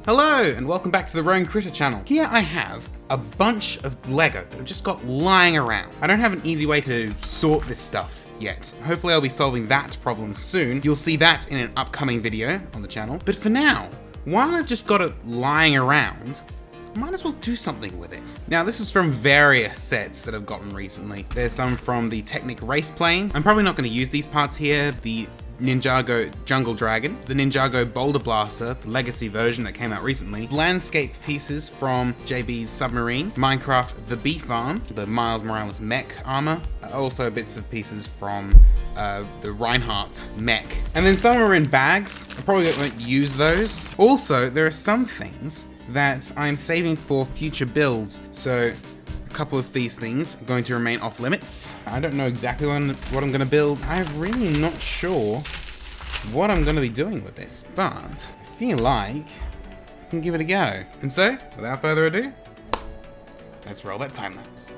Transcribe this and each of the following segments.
Hello, and welcome back to the Roan Critter channel. Here I have a bunch of Lego that I've just got lying around. I don't have an easy way to sort this stuff yet. Hopefully I'll be solving that problem soon. You'll see that in an upcoming video on the channel. But for now, while I've just got it lying around, I might as well do something with it. Now, this is from various sets that I've gotten recently. There's some from the Technic race plane. I'm probably not going to use these parts here. The Ninjago Jungle Dragon, the Ninjago Boulder Blaster, the Legacy version that came out recently, landscape pieces from JB's Submarine, Minecraft The Bee Farm, the Miles Morales mech armor, also bits of pieces from the Reinhardt mech. And then some are in bags. I probably won't use those. Also, there are some things that I'm saving for future builds. So a couple of these things are going to remain off limits. I don't know exactly what I'm going to build. I'm really not sure what I'm going to be doing with this, but I feel like I can give it a go. And so, without further ado, let's roll that time lapse.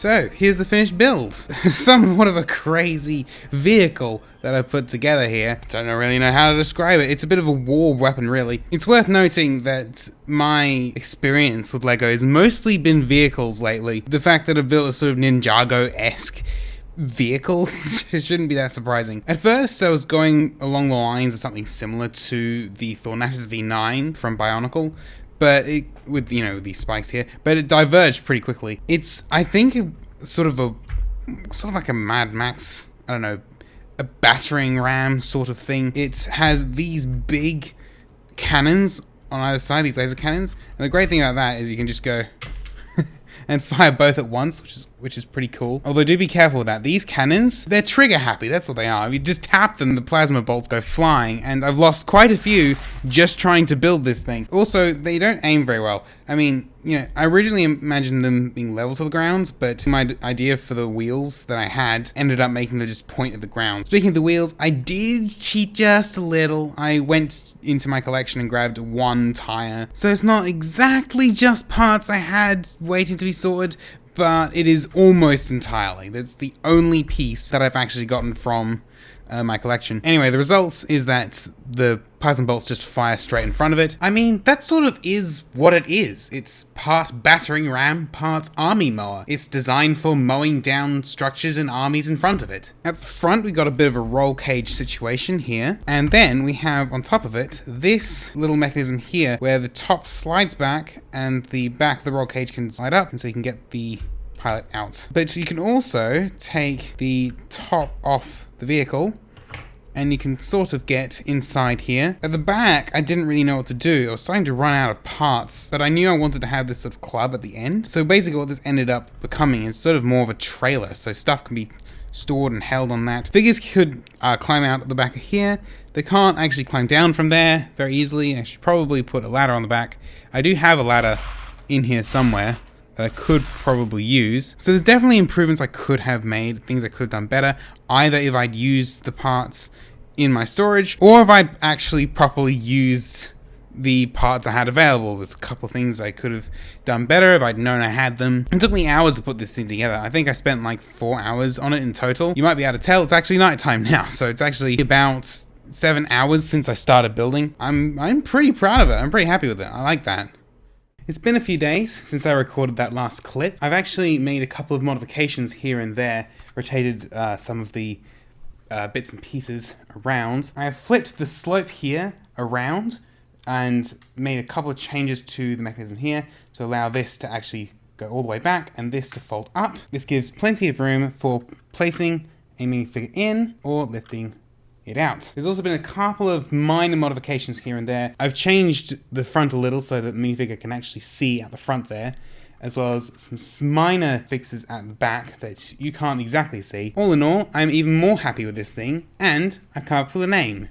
So here's the finished build. Somewhat of a crazy vehicle that I've put together here. Don't really know how to describe it. It's a bit of a war weapon, really. It's worth noting that my experience with Lego has mostly been vehicles lately. The fact that I've built a sort of Ninjago-esque vehicle shouldn't be that surprising. At first, I was going along the lines of something similar to the Thornatus V9 from Bionicle, but with these spikes here, but it diverged pretty quickly. It's, I think, sort of like a Mad Max, I don't know, a battering ram sort of thing. It has these big cannons on either side, these laser cannons, and the great thing about that is you can just go and fire both at once, which is pretty cool. Although do be careful with that. These cannons, they're trigger happy, that's what they are. If you just tap them, the plasma bolts go flying, and I've lost quite a few just trying to build this thing. Also, they don't aim very well. I mean, I originally imagined them being level to the ground, but my idea for the wheels that I had ended up making them just point at the ground. Speaking of the wheels, I did cheat just a little. I went into my collection and grabbed one tire. So it's not exactly just parts I had waiting to be sorted, but it is almost entirely. That's the only piece that I've actually gotten from my collection. Anyway, the results is that the plasma bolts just fire straight in front of it. I mean, that sort of is what it is. It's part battering ram, part army mower. It's designed for mowing down structures and armies in front of it. At the front, we got a bit of a roll cage situation here. And then we have on top of it, this little mechanism here where the top slides back and the back of the roll cage can slide up, and so you can get the pilot out. But you can also take the top off the vehicle and you can sort of get inside here. At the back, I didn't really know what to do. I was starting to run out of parts, but I knew I wanted to have this sort of club at the end. So basically what this ended up becoming is sort of more of a trailer, so stuff can be stored and held on that. Figures could climb out at the back of here. They can't actually climb down from there very easily. I should probably put a ladder on the back. I do have a ladder in here somewhere that I could probably use. So there's definitely improvements I could have made, things I could have done better, either if I'd used the parts in my storage, or if I'd actually properly used the parts I had available. There's a couple things I could have done better if I'd known I had them. It took me hours to put this thing together. I think I spent like 4 hours on it in total. You might be able to tell it's actually nighttime now, so it's actually about 7 hours since I started building. I'm pretty proud of it. I'm pretty happy with it. I like that. It's been a few days since I recorded that last clip. I've actually made a couple of modifications here and there, rotated some of the bits and pieces around. I have flipped the slope here around and made a couple of changes to the mechanism here to allow this to actually go all the way back and this to fold up. This gives plenty of room for placing a minifigure in or lifting it out. There's also been a couple of minor modifications here and there. I've changed the front a little so that the minifigure can actually see at the front there, as well as some minor fixes at the back that you can't exactly see. All in all, I'm even more happy with this thing, and I've come up with a name,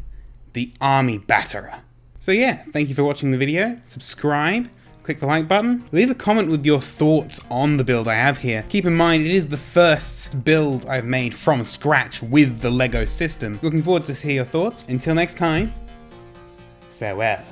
the Army Batterer. So yeah, thank you for watching the video. Subscribe, click the like button, leave a comment with your thoughts on the build I have here. Keep in mind, it is the first build I've made from scratch with the LEGO system. Looking forward to hear your thoughts. Until next time, farewell.